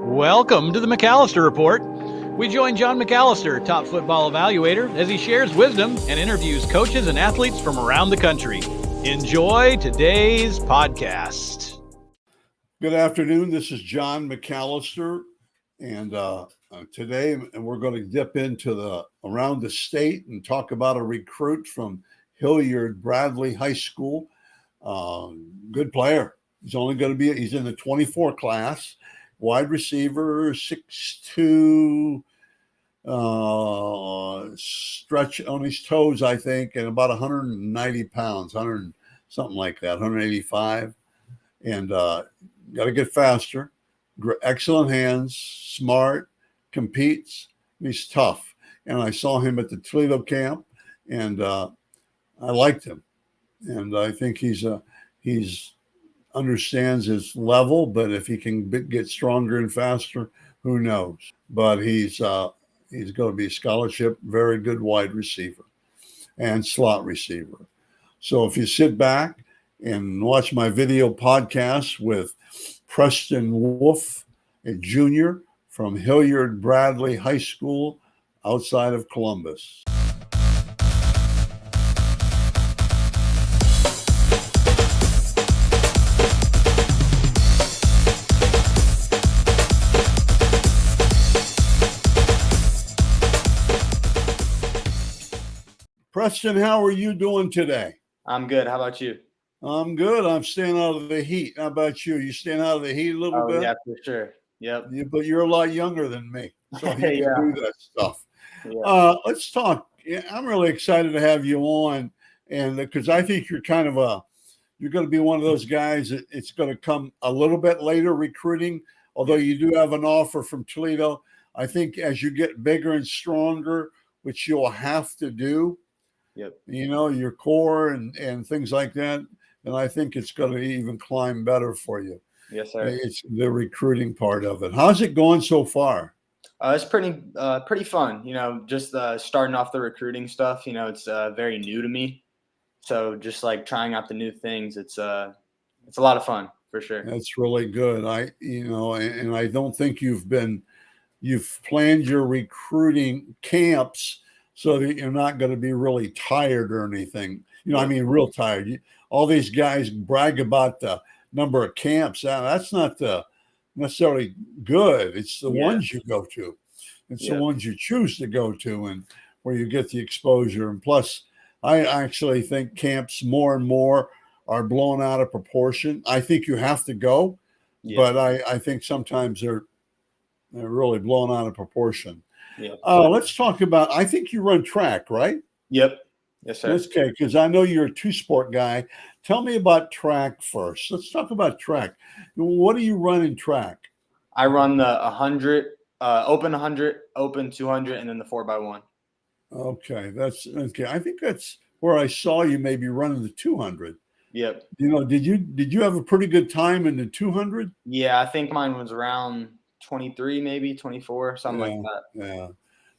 Welcome to the McAllister Report. We join John McAllister, top football evaluator, as he shares wisdom and interviews coaches and athletes from around the country. Enjoy today's podcast. Good afternoon. This is John McAllister, and today we're going to dip into around the state and talk about a recruit from Hilliard Bradley High School. Good player. He's in the 24 class. Wide receiver, 6'2", stretch on his toes, I think, and about 190 pounds, 100 something like that, 185. And got to get faster. Excellent hands, smart, competes. He's tough. And I saw him at the Toledo camp, and I liked him. And I think he's understands his level, but if he can get stronger and faster, who knows? But he's going to be a scholarship, very good wide receiver and slot receiver. So if you sit back and watch my video podcast with Preston Wolfe, a junior from Hilliard Bradley High School outside of Columbus. Preston, how are you doing today? I'm good. How about you? I'm good. I'm staying out of the heat. How about you? You staying out of the heat a little bit? Yeah, for sure. Yep. But you're a lot younger than me, so you can do that stuff. Yeah. Let's talk. I'm really excited to have you on, and because I think you're you're going to be one of those guys that it's going to come a little bit later recruiting, although you do have an offer from Toledo. I think as you get bigger and stronger, which you'll have to do, yep, your core and things like that, and I think it's going to even climb better for you. Yes, sir. It's the recruiting part of it. How's it going so far? It's pretty fun. Just starting off the recruiting stuff. It's very new to me, so just like trying out the new things. It's a lot of fun for sure. That's really good. And I don't think you've planned your recruiting camps so that you're not going to be really tired or anything. Real tired. All these guys brag about the number of camps. That's not necessarily good. It's the ones you go to. It's the ones you choose to go to and where you get the exposure. And plus, I actually think camps more and more are blown out of proportion. I think you have to go, but I think sometimes they're really blown out of proportion. Yeah. Let's talk about, I think you run track, right? Yep. Yes, sir. Okay, because I know you're a two-sport guy. Tell me about track first. Let's talk about track. What do you run in track? I run the 100, open 100, open 200, and then the 4x1. Okay, that's okay. I think that's where I saw you maybe running the 200. Yep. Did you have a pretty good time in the 200? Yeah, I think mine was around 23, maybe 24, something like that. Yeah.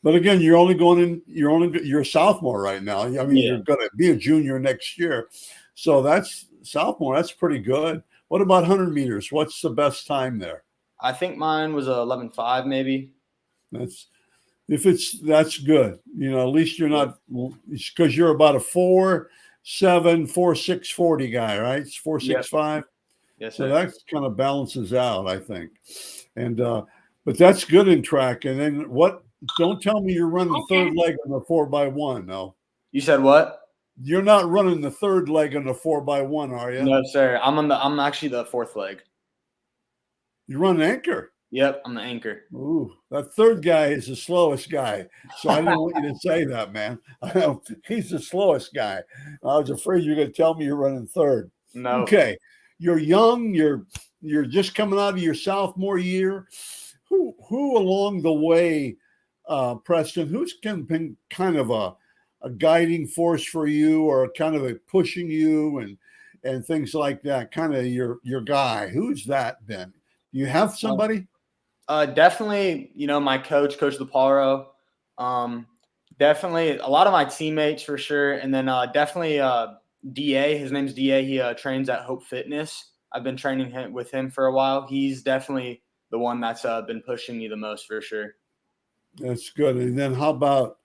But again, you're a sophomore right now. You're going to be a junior next year. So that's sophomore. That's pretty good. What about 100 meters? What's the best time there? I think mine was 11.5 maybe. That's good. At least you're not, because you're about a 4.7, 4.6 40 guy, right? It's 4.65. Yes, so sir. that kind of balances out, I think. And but that's good in track. And then what? Don't tell me you're running the third leg on the 4x1. No. You said what? You're not running the third leg on the 4x1, are you? No, sir. I'm actually the fourth leg. You run anchor. Yep, I'm the anchor. Ooh, that third guy is the slowest guy. So I didn't want you to say that, man. He's the slowest guy. I was afraid you were going to tell me you're running third. No. Okay. You're young. You're just coming out of your sophomore year. Who along the way, Preston, who's been kind of a guiding force for you, or kind of a pushing you and things like that? Kind of your guy. Who's that been? Do you have somebody? Definitely, my Coach DePauro. Definitely a lot of my teammates for sure. And then definitely DA. His name's DA. He trains at Hope Fitness. I've been training with him for a while. He's definitely the one that's been pushing me the most for sure. That's good. And then how about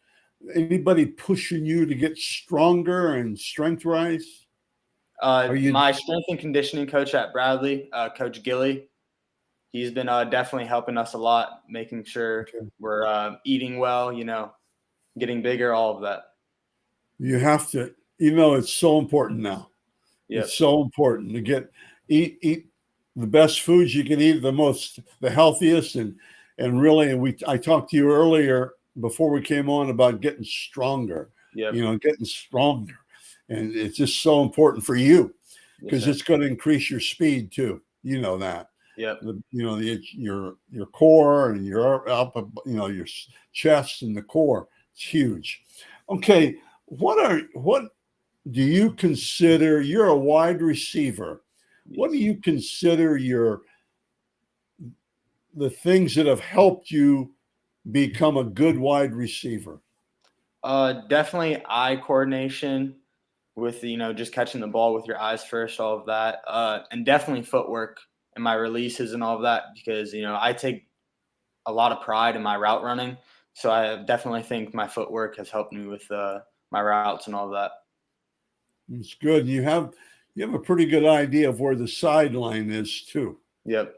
anybody pushing you to get stronger and strength rise? My strength and conditioning coach at Bradley, Coach Gilly, he's been definitely helping us a lot, making sure we're eating well, getting bigger, all of that. You have to, it's so important now. Yep. It's so important to eat the best foods you can eat, the healthiest, and really, I talked to you earlier before we came on about getting stronger. Yep. Getting stronger, and it's just so important for you because it's going to increase your speed too. You know that. Yep. Your core and your your chest and the core. It's huge. Okay, what do you consider? You're a wide receiver. Yes. What do you consider the things that have helped you become a good wide receiver? Definitely eye coordination with, just catching the ball with your eyes first, all of that. And definitely footwork and my releases and all of that, because, I take a lot of pride in my route running. So I definitely think my footwork has helped me with my routes and all of that. It's good. You have a pretty good idea of where the sideline is too. Yep.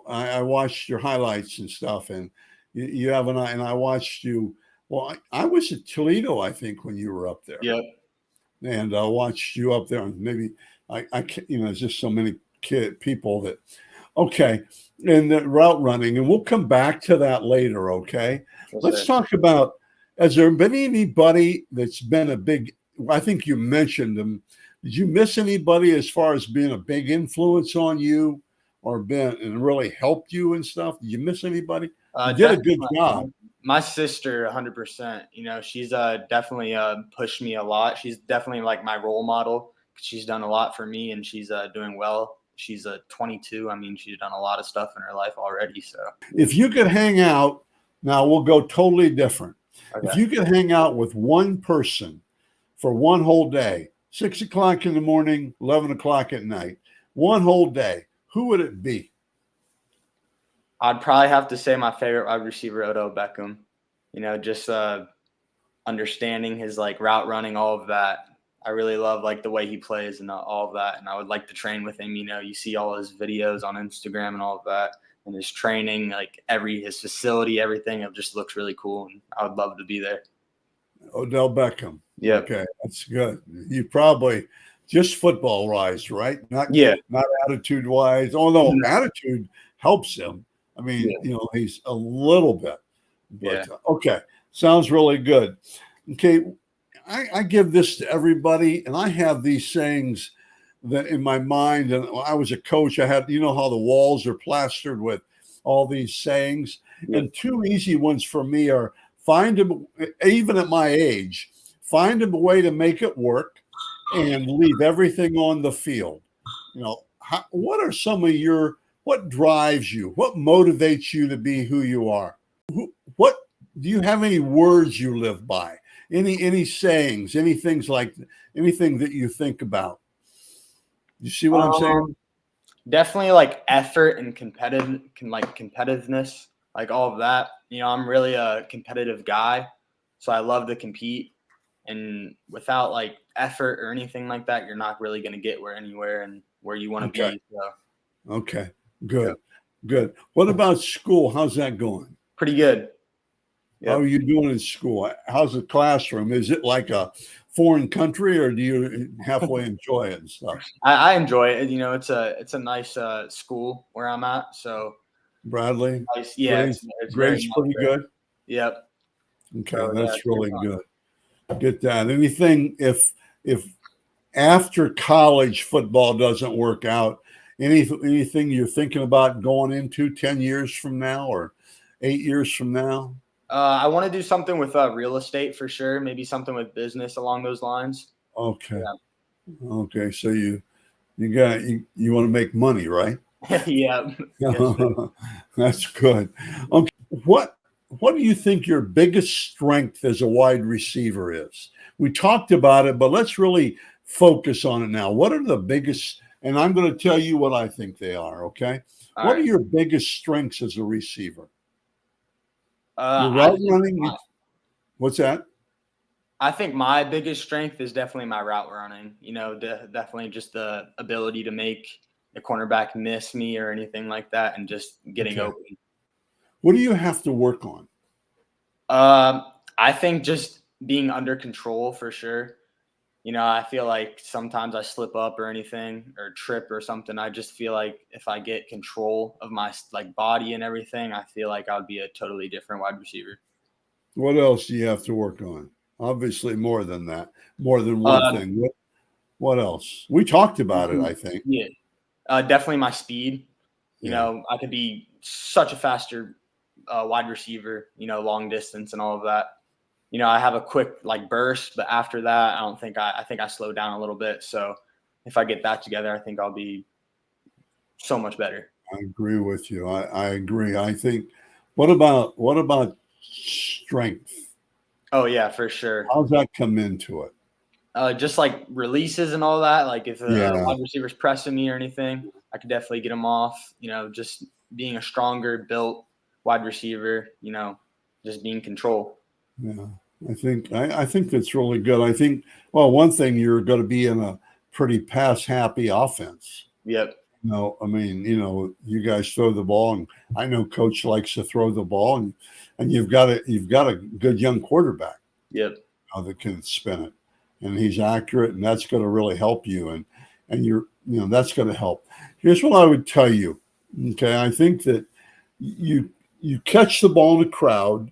I watched your highlights and stuff, and you have an eye. And I watched you. Well, I was at Toledo, I think, when you were up there. Yep. And I watched you up there, and maybe I can't, there's just so many people that. Okay, and the route running, and we'll come back to that later. Okay, let's talk about. Has there been anybody that's been a big? I think you mentioned them. Did you miss anybody as far as being a big influence on you, or been and really helped you and stuff? Did you miss anybody? You did a good job. My sister, 100%. She's definitely pushed me a lot. She's definitely like my role model. She's done a lot for me, and she's doing well. She's 22. I mean, she's done a lot of stuff in her life already. So if you could hang out, now we'll go totally different. Okay. If you could hang out with one person for one whole day, 6 o'clock in the morning, 11 o'clock at night, one whole day, who would it be? I'd probably have to say my favorite wide receiver, Odell Beckham. Just understanding his route running, all of that. I really love the way he plays and all of that. And I would like to train with him. You see all his videos on Instagram and all of that, and his training, his facility, everything. It just looks really cool, and I would love to be there. Odell Beckham. Yeah. Okay, that's good. You probably just football wise, right? Not attitude wise. Although attitude helps him. I mean, he's a little bit. But, okay, sounds really good. Okay, I give this to everybody, and I have these sayings that in my mind. And I was a coach. I had, how the walls are plastered with all these sayings. Yeah. And two easy ones for me are even at my age, find a way to make it work and leave everything on the field. What are some of what drives you? What motivates you to be who you are? What do you have any words you live by? Any sayings, anything that you think about? You see what I'm saying? Definitely effort and competitiveness, all of that. I'm really a competitive guy, so I love to compete. And without effort or anything like that, you're not really going to get anywhere and where you want to be. So. Okay, good, good. What about school? How's that going? Pretty good. Yep. How are you doing in school? How's the classroom? Is it like a foreign country, or do you halfway enjoy it and stuff? I enjoy it. It's a nice school where I'm at. So Bradley, nice. Yeah, grades pretty good. Yep. Okay, so, that's really good. Get that. Anything if after college football doesn't work out, anything you're thinking about going into 10 years from now or 8 years from now? I want to do something with real estate for sure. Maybe something with business along those lines. Okay. Yeah. Okay. So you want to make money, right? Yeah. That's good. Okay. What do you think your biggest strength as a wide receiver is? We talked about it, but let's really focus on it now. What are the biggest? And I'm going to tell you what I think they are. Okay. All What are right. your biggest strengths as a receiver? Your I route think running. What's that? I think my biggest strength is definitely my route running. Definitely just the ability to make the cornerback miss me or anything like that, and just getting Okay. open. What do you have to work on? I think just being under control for sure. I feel like sometimes I slip up or anything or trip or something. I just feel like if I get control of my like body and everything, I feel like I would be a totally different wide receiver. What else do you have to work on? Obviously, more than that, more than one Um, thing. What else? We talked about it, I think. yeah, definitely my speed. Yeah. I could be such a faster wide receiver. Long distance and all of that. I have a quick like burst, but after that, I don't think I think I slow down a little bit. So if I get that together, I think I'll be so much better. I agree with you. I agree. I think. What about strength? Oh yeah, for sure. How's that come into it? Just like releases and all that. Like if a Yeah. wide receiver's pressing me or anything, I could definitely get them off. Just being a stronger built wide receiver. Just being control. Yeah. I think that's really good. I think, well, one thing, you're going to be in a pretty pass happy offense. Yep. No, I mean, you guys throw the ball, and I know Coach likes to throw the ball, and you've got a good young quarterback Yep. that can spin it, and he's accurate, and that's going to really help you, and that's going to help. Here's what I would tell you. Okay, I think that you catch the ball in a crowd,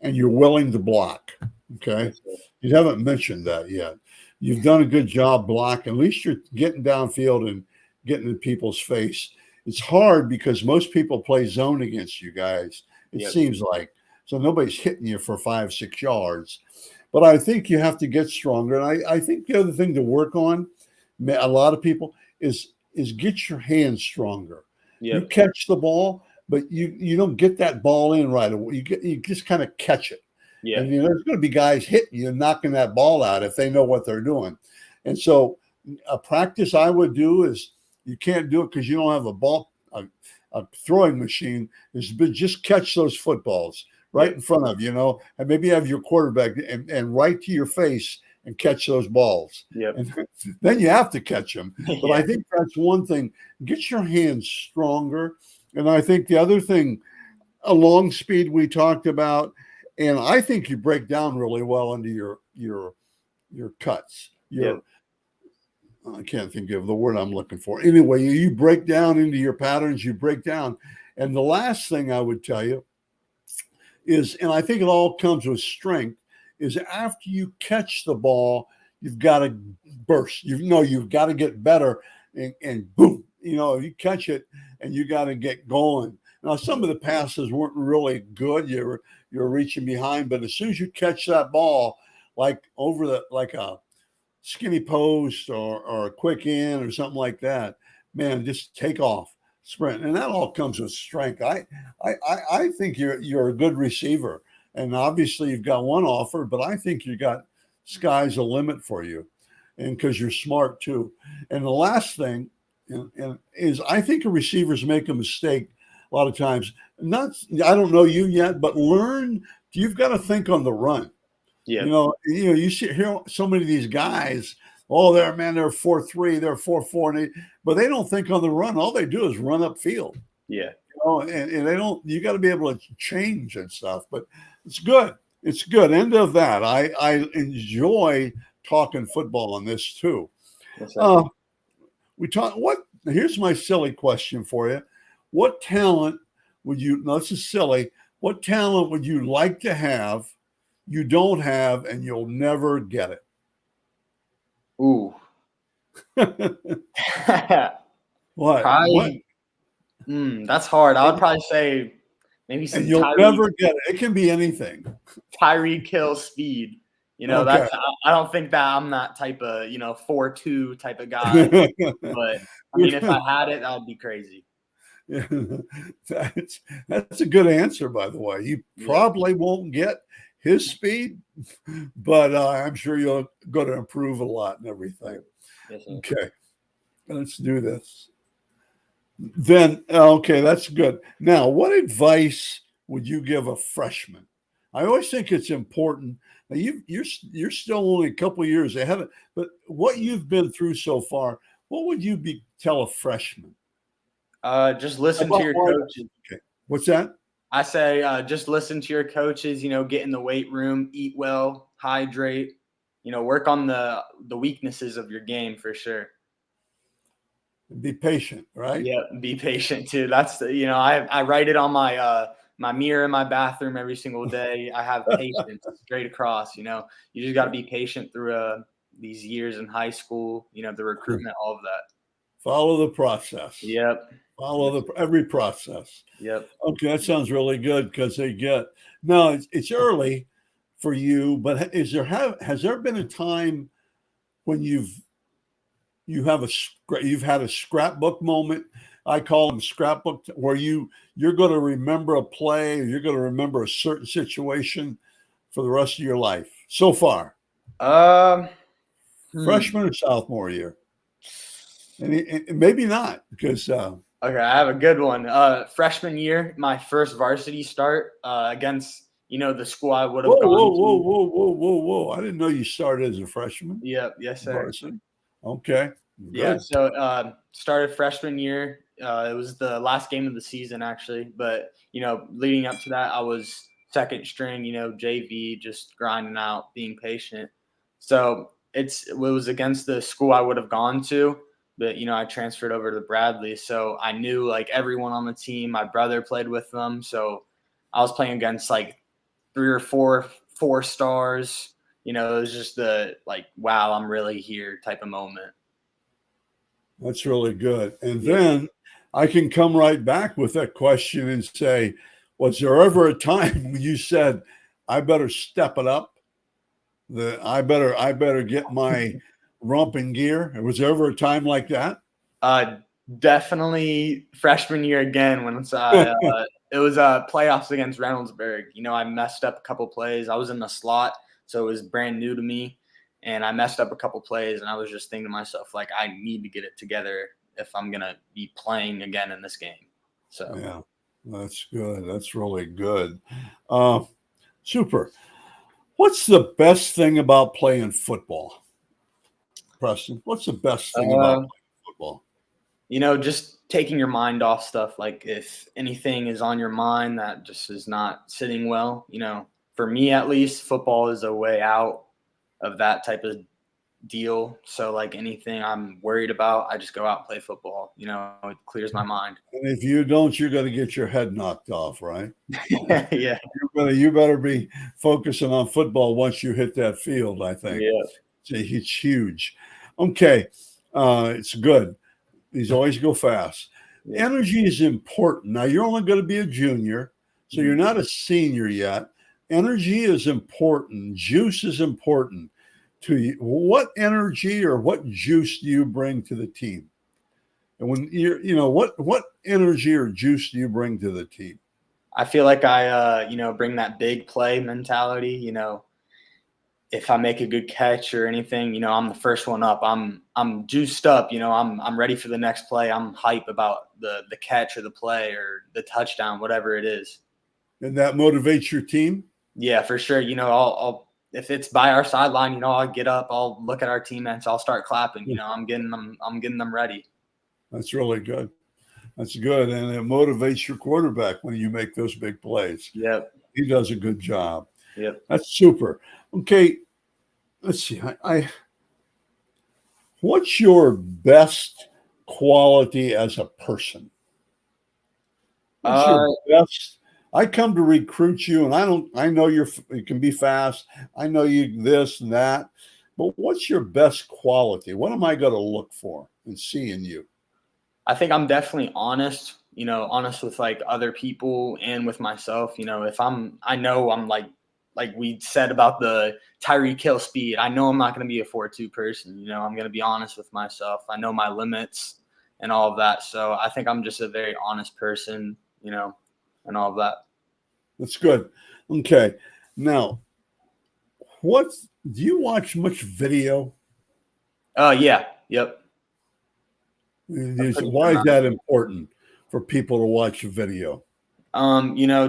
and you're willing to block. Okay, Yes, sir. you haven't mentioned that yet. You've done a good job blocking. At least you're getting downfield and getting in people's face. It's hard because most people play zone against you guys. It Yep. seems like, so nobody's hitting you for 5-6 yards. But I think you have to get stronger. And I think the other thing to work on, a lot of people, is get your hands stronger. You Yep. catch the ball, but you don't get that ball in right away. You just kind of catch it. Yeah. And there's going to be guys hitting you and knocking that ball out if they know what they're doing. And so a practice I would do is, you can't do it because you don't have a throwing machine, is just catch those footballs right in front of you, and maybe have your quarterback and right to your face and catch those balls. Yep. And then you have to catch them. But Yeah. I think that's one thing. Get your hands stronger. And I think the other thing, a long speed we talked about, and I think you break down really well into your cuts. Yep. I can't think of the word I'm looking for. Anyway, you break down into your patterns, you break down. And the last thing I would tell you is, and I think it all comes with strength, is after you catch the ball, you've got to burst. You've got to get better, and boom, you catch it and you got to get going. Now, some of the passes weren't really good. You're reaching behind, but as soon as you catch that ball, like like a skinny post or a quick in or something like that, man, just take off, sprint, and that all comes with strength. I think you're a good receiver, and obviously you've got one offer, but I think you got sky's the limit for you, and because you're smart too. And the last thing is, I think receivers make a mistake a lot of times. I don't know you yet, but learn. You've got to think on the run. Yeah. You hear so many of these guys. Oh, they're 4.3, they're 4.4, but they don't think on the run. All they do is run upfield. Yeah. And they don't. You got to be able to change and stuff. But it's good. It's good. End of that. I enjoy talking football on this too. Yes, sir. We talk. Here's my silly question for you. What talent would you? No, this is silly. What talent would you like to have? You don't have, and you'll never get it. Ooh. What? Probably. That's hard. I would probably say maybe some And you'll never get it. It can be anything. Tyreek Hill speed. Okay. That's I don't think that I'm that type of 4.2 type of guy. But I mean, if I had it, that would be crazy. That's a good answer, by the way. You probably won't get his speed, but I'm sure you're going to improve a lot and everything. Yes, sir. Okay, let's do this. Then, okay, that's good. Now, what advice would you give a freshman? I always think it's important. Now, you're still only a couple years ahead of, but what you've been through so far, what would you tell a freshman? Just listen to About your why- coaches. Okay. What's that? I say just listen to your coaches, get in the weight room, eat well, hydrate, work on the weaknesses of your game for sure. Be patient, right? Yeah, be patient too. That's I write it on my my mirror in my bathroom every single day. I have patience straight across. You just got to be patient through these years in high school. The recruitment, all of that. Follow the process. Yep. Follow every process. Yep. Okay, that sounds really good because now it's early for you, but has there been a time when you've had a scrapbook moment? I call them scrapbook, where you're going to remember a play, or you're going to remember a certain situation for the rest of your life so far. Um. Freshman or sophomore year, and maybe not because. Okay, I have a good one. Freshman year, my first varsity start against the school I would have Whoa, gone whoa, to. whoa, whoa, whoa, whoa, whoa! I didn't know you started as a freshman. Yep. Yes, sir. Varsity. Okay. Yeah. Good. So started freshman year. It was the last game of the season actually, but leading up to that, I was second string. JV, just grinding out, being patient. So it was against the school I would have gone to, but I transferred over to Bradley, so I knew like everyone on the team. My brother played with them, so I was playing against like 3 or 4 stars. It was just the like, wow, I'm really here type of moment. That's really good. And Yeah. then I can come right back with that question and say, was there ever a time when you said, I better step it up? I better get my rump in gear? Was there ever a time like that? Definitely freshman year again when it was playoffs against Reynoldsburg. I messed up a couple plays. I was in the slot, so it was brand new to me, and I messed up a couple plays. And I was just thinking to myself, like, I need to get it together if I'm gonna be playing again in this game. So Yeah, that's good. That's really good. Super. What's the best thing about playing football, Preston? What's the best thing about playing football? just taking your mind off stuff. Like if anything is on your mind that just is not sitting well, for me at least, football is a way out of that type of deal. So like anything I'm worried about, I just go out and play football. It clears my mind. And if you don't, you're going to get your head knocked off, right? Yeah. You better be focusing on football once you hit that field, I think. Yeah. It's huge. Okay. It's good. These always go fast. Yeah. Energy is important. Now, you're only going to be a junior, so you're not a senior yet. Energy is important. Juice is important to you. What energy or what juice do you bring to the team? And when what energy or juice do you bring to the team? I feel like I bring that big play mentality. If I make a good catch or anything, I'm the first one up. I'm juiced up. I'm ready for the next play. I'm hype about the catch or the play or the touchdown, whatever it is. And that motivates your team? Yeah, for sure. I'll if it's by our sideline, I'll get up, I'll look at our teammates, I'll start clapping. I'm getting them ready. That's really good. That's good. And it motivates your quarterback when you make those big plays. Yep. He does a good job. Yep. That's super. Okay. Let's see. What's your best quality as a person? What's your best? I come to recruit you, and I know you can be fast. I know you this and that, but what's your best quality? What am I going to look for and see in you? I think I'm definitely honest, honest with like other people and with myself. If I know I'm like we said about the Tyreek Hill speed, I know I'm not going to be a 4.2 person. I'm going to be honest with myself. I know my limits and all of that. So I think I'm just a very honest person, and all of that. That's good. Okay. Now, do you watch much video? Oh, yeah. Yep. Why is that important for people to watch a video?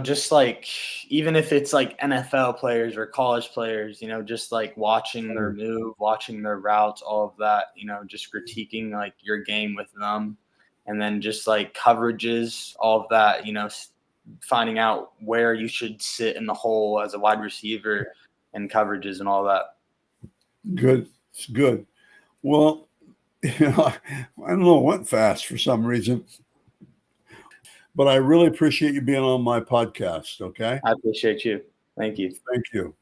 Just like even if it's like NFL players or college players, just like watching their move, watching their routes, all of that, just critiquing like your game with them, and then just like coverages, all of that, finding out where you should sit in the hole as a wide receiver and coverages and all that. Good. It's good. Well, I don't know, it went fast for some reason. But I really appreciate you being on my podcast, okay? I appreciate you. Thank you. Thank you.